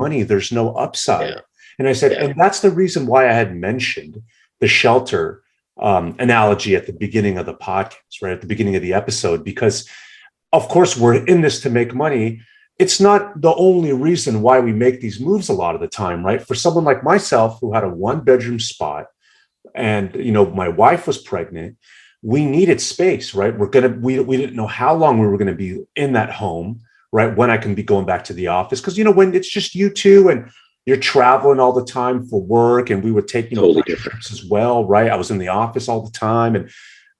money, there's no upside. Yeah. And I said, Yeah. and that's the reason why I had mentioned the shelter analogy at the beginning of the podcast, right at the beginning of the episode, because of course we're in this to make money. It's not the only reason why we make these moves a lot of the time, right? For someone like myself who had a one bedroom spot, and my wife was pregnant, we needed space, right? We didn't know how long we were going to be in that home, right? When I can be going back to the office, because when it's just you two and you're traveling all the time for work, and we would take Totally different. trips as well, right? I was in the office all the time, and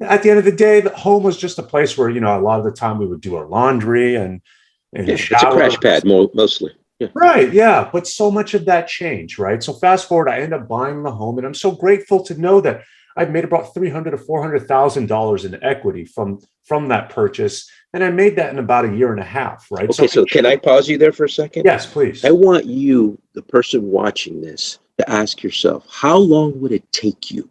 at the end of the day, the home was just a place where a lot of the time we would do our laundry and Yeah, it's a shower. crash pad mostly. Yeah. Right. Yeah. But so much of that changed, right? So fast forward, I end up buying the home, and I'm so grateful to know that I've made about $300,000 to $400,000 in equity from that purchase, and I made that in about a year and a half, right? Okay, so can I pause you there for a second? Yes, please. I want you, the person watching this, to ask yourself, how long would it take you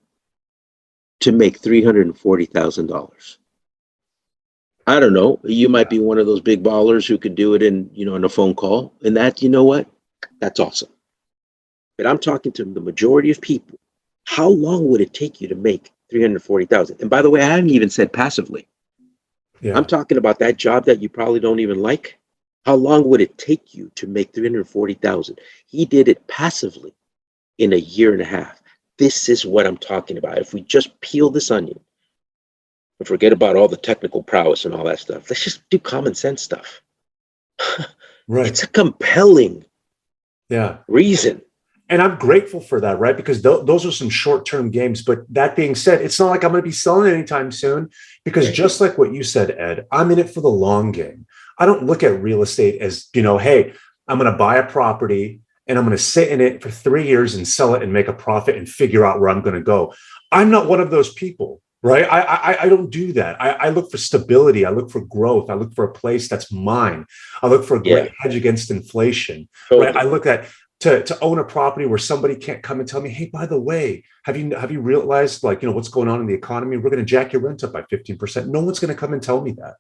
to make $340,000? I don't know. You might be one of those big ballers who could do it in a phone call, and that, what? That's awesome. But I'm talking to the majority of people. How long would it take you to make 340,000? And by the way, I haven't even said passively. Yeah. I'm talking about that job that you probably don't even like. How long would it take you to make 340,000? He did it passively in a year and a half. This is what I'm talking about. If we just peel this onion and forget about all the technical prowess and all that stuff, let's just do common sense stuff. Right. It's a compelling reason. And I'm grateful for that, right? Because those are some short-term games. But that being said, it's not like I'm going to be selling anytime soon, because just like what you said, Ed, I'm in it for the long game. I don't look at real estate as, hey, I'm going to buy a property and I'm going to sit in it for 3 years and sell it and make a profit and figure out where I'm going to go. I'm not one of those people, right? I don't do that. I look for stability. I look for growth. I look for a place that's mine. I look for a great hedge against inflation, right? I look at to own a property where somebody can't come and tell me, hey, by the way, have you realized what's going on in the economy? We're going to jack your rent up by 15%. No one's going to come and tell me that.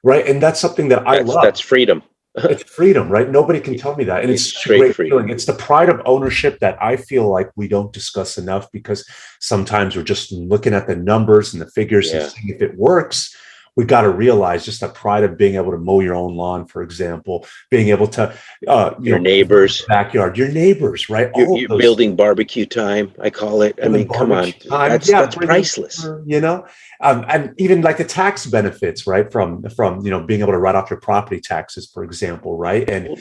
Right. And that's something that I love. That's freedom. It's freedom, right? Nobody can tell me that. And it's such a great feeling. It's the pride of ownership that I feel like we don't discuss enough, because sometimes we're just looking at the numbers and the figures and seeing if it works. We got to realize just the pride of being able to mow your own lawn, for example, being able to, your neighbors, backyard, your neighbors, right? You're building barbecue time, I call it. I mean, come on, that's priceless. And even like the tax benefits, right? From being able to write off your property taxes, for example, right? And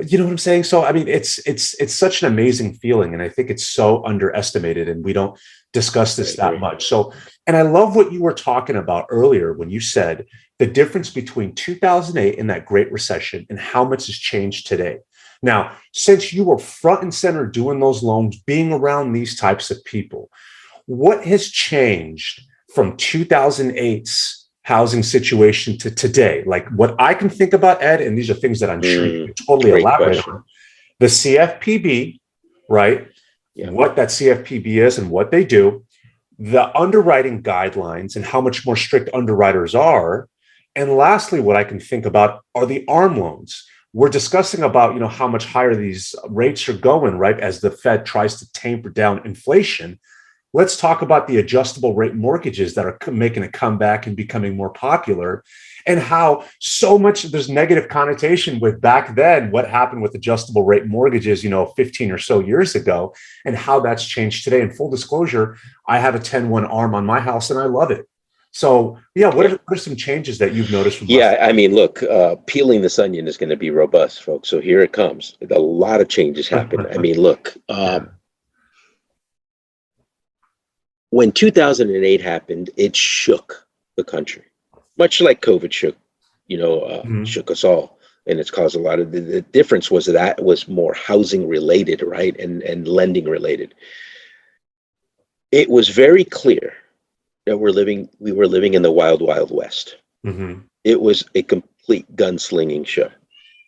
you know what I'm saying? So, I mean, it's such an amazing feeling, and I think it's so underestimated, and we don't discuss this that much. So, and I love what you were talking about earlier when you said the difference between 2008 and that Great Recession and how much has changed today. Now, since you were front and center doing those loans, being around these types of people, what has changed from 2008's housing situation to today? Like what I can think about, Ed, and these are things that I'm sure you can totally elaborate on. The CFPB, right? Yeah. What that CFPB is and what they do, the underwriting guidelines and how much more strict underwriters are. And lastly, what I can think about are the ARM loans. We're discussing about, how much higher these rates are going, right? As the Fed tries to tamper down inflation. Let's talk about the adjustable rate mortgages that are making a comeback and becoming more popular, and how so much there's negative connotation with back then what happened with adjustable rate mortgages, 15 or so years ago, and how that's changed today. And full disclosure, I have a 10-1 ARM on my house and I love it. So, what are some changes that you've noticed? I mean, look, peeling this onion is going to be robust, folks. So here it comes. A lot of changes happen. I mean, look, when 2008 happened, it shook the country, much like COVID shook, shook us all. And it's caused a lot of the difference was that was more housing related, right? And lending related. It was very clear that we were living in the wild, wild west. Mm-hmm. It was a complete gunslinging show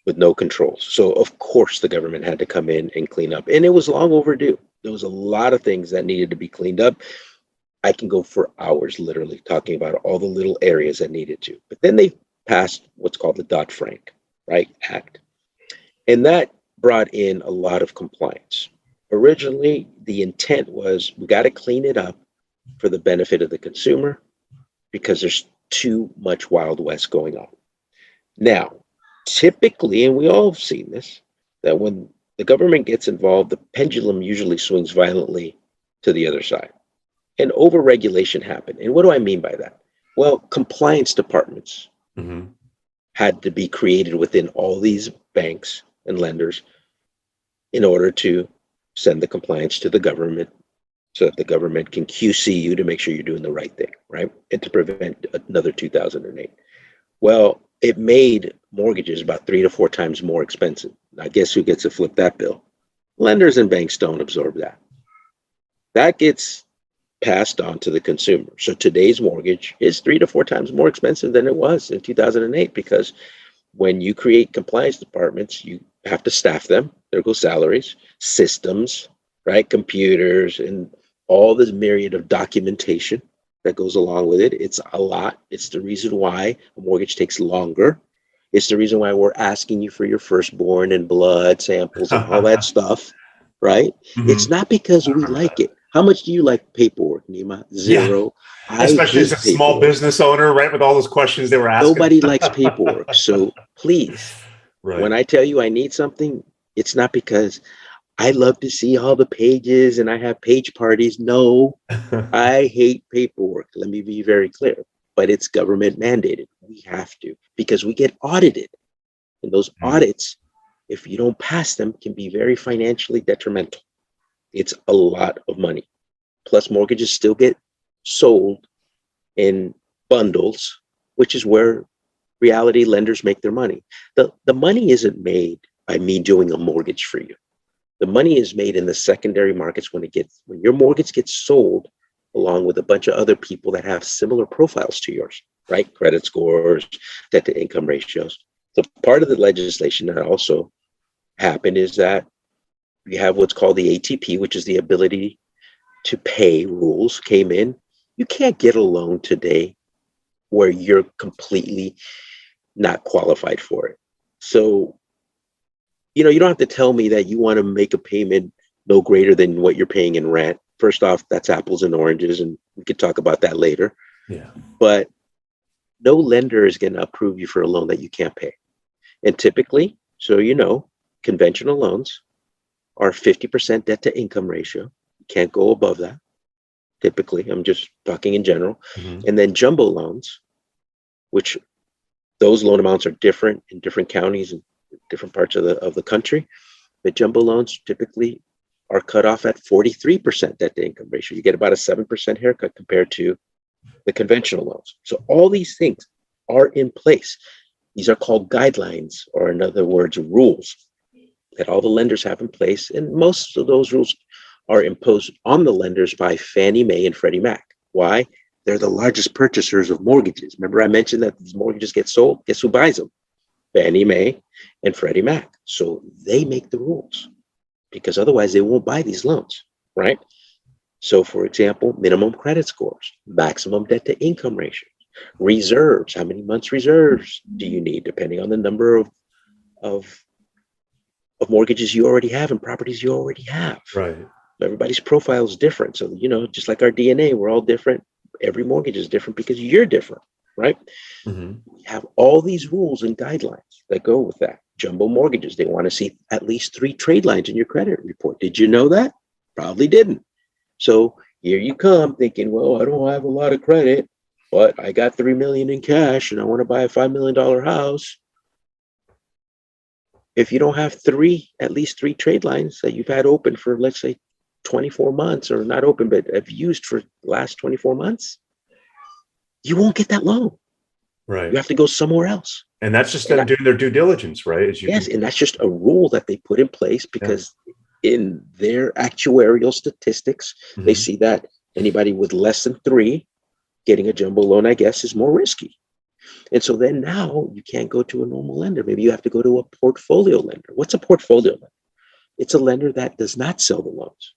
with no controls. So of course the government had to come in and clean up, and it was long overdue. There was a lot of things that needed to be cleaned up. I can go for hours literally talking about all the little areas that needed to. But then they passed what's called the Dodd-Frank, right, Act. And that brought in a lot of compliance. Originally, the intent was we got to clean it up for the benefit of the consumer because there's too much Wild West going on. Now, typically, and we all have seen this, that when the government gets involved, the pendulum usually swings violently to the other side. And overregulation happened. And what do I mean by that? Well, compliance departments had to be created within all these banks and lenders in order to send the compliance to the government so that the government can QC you to make sure you're doing the right thing, right? And to prevent another 2008. Well, it made mortgages about 3 to 4 times more expensive. Now, guess who gets to flip that bill? Lenders and banks don't absorb that. That gets passed on to the consumer. So today's mortgage is 3 to 4 times more expensive than it was in 2008 because when you create compliance departments, you have to staff them. There go salaries, systems, right? Computers, and all this myriad of documentation that goes along with it. It's a lot. It's the reason why a mortgage takes longer. It's the reason why we're asking you for your firstborn and blood samples and all that stuff, right? It's not because we like it. How much do you like paperwork, Nima? Zero. Yeah. Especially as a small business owner, right? With all those questions they were asking. Nobody likes paperwork. So please, when I tell you I need something, it's not because I love to see all the pages and I have page parties. No, I hate paperwork. Let me be very clear. But it's government mandated. We have to because we get audited. And those audits, if you don't pass them, can be very financially detrimental. It's a lot of money. Plus, mortgages still get sold in bundles, which is where reality lenders make their money. The money isn't made by me doing a mortgage for you. The money is made in the secondary markets when your mortgage gets sold along with a bunch of other people that have similar profiles to yours, right? Credit scores, debt to income ratios. So part of the legislation that also happened is that we have what's called the ATP, which is the ability to pay rules came in. You can't get a loan today where you're completely not qualified for it. So, you don't have to tell me that you want to make a payment no greater than what you're paying in rent. First off, that's apples and oranges, and we could talk about that later. Yeah. But no lender is going to approve you for a loan that you can't pay. And typically, conventional loans are 50% debt to income ratio. You can't go above that. Typically, I'm just talking in general. And then jumbo loans, which those loan amounts are different in different counties and different parts of the country. But jumbo loans typically are cut off at 43% debt to income ratio. You get about a 7% haircut compared to the conventional loans. So all these things are in place. These are called guidelines, or in other words, rules that all the lenders have in place. And most of those rules are imposed on the lenders by Fannie Mae and Freddie Mac. Why? They're the largest purchasers of mortgages. Remember I mentioned that these mortgages get sold? Guess who buys them? Fannie Mae and Freddie Mac. So they make the rules because otherwise they won't buy these loans, right? So for example, minimum credit scores, maximum debt to income ratio, reserves. How many months reserves do you need depending on the number of mortgages you already have and properties you already have. Right. Everybody's profile is different. So, just like our DNA, we're all different. Every mortgage is different because you're different, right? We have all these rules and guidelines that go with that. Jumbo mortgages, they want to see at least 3 trade lines in your credit report. Did you know that? Probably didn't. So here you come thinking, well, I don't have a lot of credit, but I got $3 million in cash and I want to buy a $5 million house. If you don't have at least three trade lines that you've had open for, let's say, 24 months, or not open, but have used for the last 24 months, you won't get that loan. Right. You have to go somewhere else. And that's just them doing their due diligence, right? Yes, and that's just a rule that they put in place because in their actuarial statistics, they see that anybody with less than 3 getting a jumbo loan, I guess, is more risky. And so then now you can't go to a normal lender. Maybe you have to go to a portfolio lender. What's a portfolio lender? It's a lender that does not sell the loans.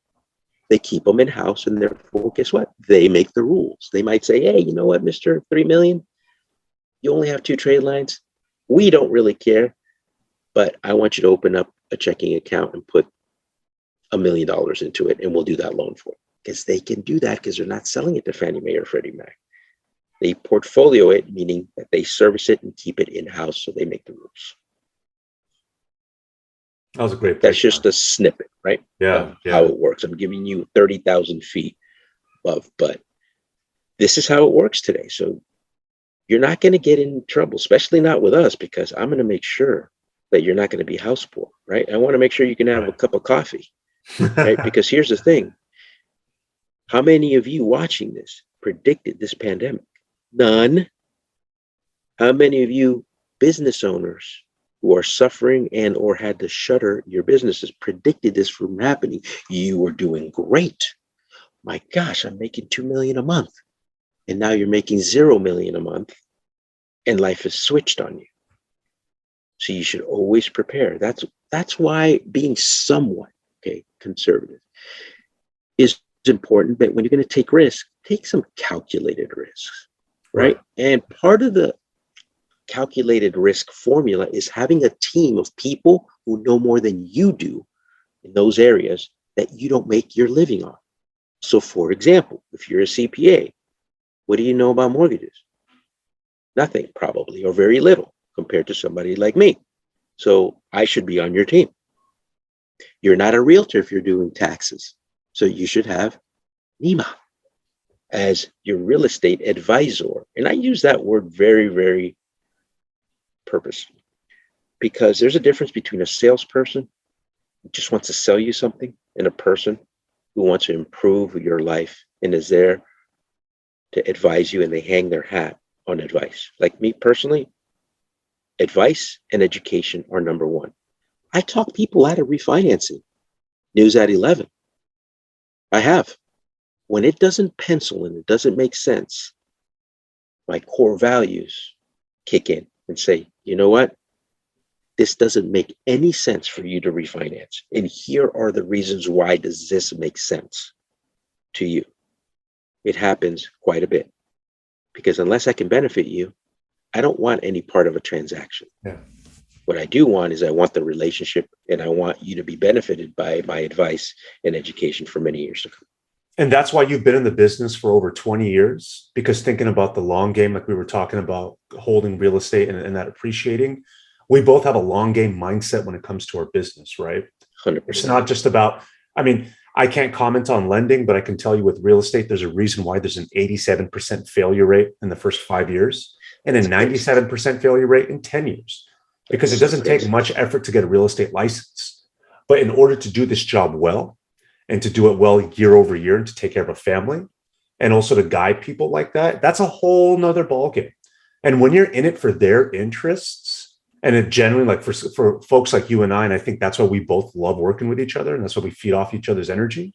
They keep them in-house, and therefore, guess what? They make the rules. They might say, hey, you know what, Mr. 3 million? You only have 2 trade lines. We don't really care, but I want you to open up a checking account and put $1 million into it, and we'll do that loan for it. Because they can do that because they're not selling it to Fannie Mae or Freddie Mac. They portfolio it, meaning that they service it and keep it in-house, so they make the rules. That was a great. That's just a snippet, right? Yeah, yeah. How it works. I'm giving you 30,000 feet above, but this is how it works today. So you're not going to get in trouble, especially not with us, because I'm going to make sure that you're not going to be house poor, right? I want to make sure you can have a cup of coffee, right? Because here's the thing. How many of you watching this predicted this pandemic? None. How many of you business owners who are suffering and or had to shutter your businesses predicted this from happening? You were doing great. My gosh, I'm making $2 million a month. And now you're making $0 million a month, and life has switched on you. So you should always prepare. That's why being somewhat conservative is important. But when you're going to take risks, take some calculated risks, right? And part of the calculated risk formula is having a team of people who know more than you do in those areas that you don't make your living on. So for example, if you're a CPA, what do you know about mortgages? Nothing, probably, or very little compared to somebody like me. So I should be on your team. You're not a realtor if you're doing taxes. So you should have Nima as your real estate advisor. And I use that word very, very purposely, because there's a difference between a salesperson who just wants to sell you something and a person who wants to improve your life and is there to advise you, and they hang their hat on advice. Like me personally, advice and education are number one. I talk people out of refinancing. News at 11. I have. When it doesn't pencil and it doesn't make sense, my core values kick in and say, you know what? This doesn't make any sense for you to refinance. And here are the reasons why does this make sense to you. It happens quite a bit, because unless I can benefit you, I don't want any part of a transaction. Yeah. What I do want is I want the relationship, and I want you to be benefited by my advice and education for many years to come. And that's why you've been in the business for over 20 years, because thinking about the long game, like we were talking about holding real estate and that appreciating, we both have a long game mindset when it comes to our business, right? 100%. It's not just about, I can't comment on lending, but I can tell you with real estate, there's a reason why there's an 87% failure rate in the first 5 years and a 97% failure rate in 10 years, because it doesn't take much effort to get a real estate license. But in order to do this job well and to do it well year over year and to take care of a family and also to guide people like that, that's a whole nother ballgame. And when you're in it for their interests, and it generally, like for folks like you and I think that's why we both love working with each other, and that's why we feed off each other's energy,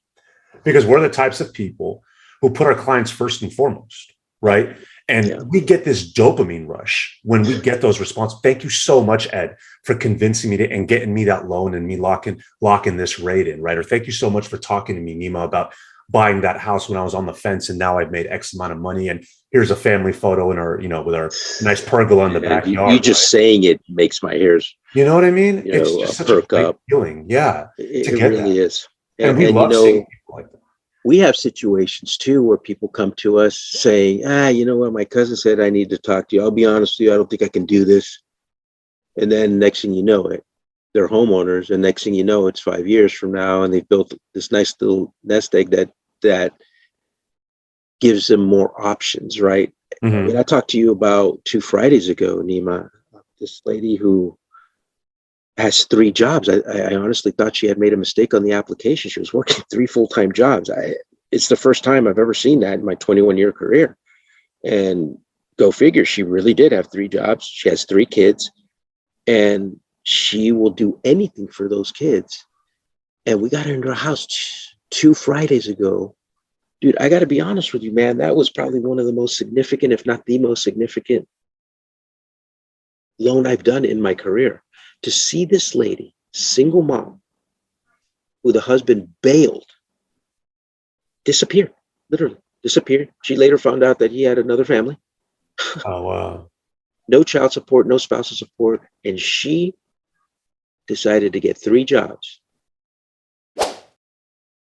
because we're the types of people who put our clients first and foremost, right? And we get this dopamine rush when we get those responses. Thank you so much, Ed, for convincing me to and getting me that loan and me locking this rate in, right? Or thank you so much for talking to me, Nima, about buying that house when I was on the fence and now I've made X amount of money. And here's a family photo in our, with our nice pergola in the backyard. You just saying it makes my hairs. You know what I mean? It's just such a great feeling. Yeah. It really is. And we love seeing people like that. We have situations too where people come to us saying, you know what, my cousin said I need to talk to you. I'll be honest with you, I don't think I can do this. And then next thing you know it, they're homeowners, and next thing you know, it's 5 years from now, and they've built this nice little nest egg that gives them more options, right? Mm-hmm. I mean, I talked to you about 2 Fridays ago, Nima, this lady who has 3 jobs. I honestly thought she had made a mistake on the application. She was working 3 full-time jobs. It's the first time I've ever seen that in my 21-year career. And go figure, she really did have 3 jobs. She has 3 kids, and she will do anything for those kids. And we got her into our house 2 Fridays ago. Dude, I got to be honest with you, man. That was probably one of the most significant, if not the most significant loan I've done in my career. To see this lady, single mom, who the husband bailed, disappeared, literally disappeared. She later found out that he had another family. Oh, wow. No child support, no spousal support. And she decided to get 3 jobs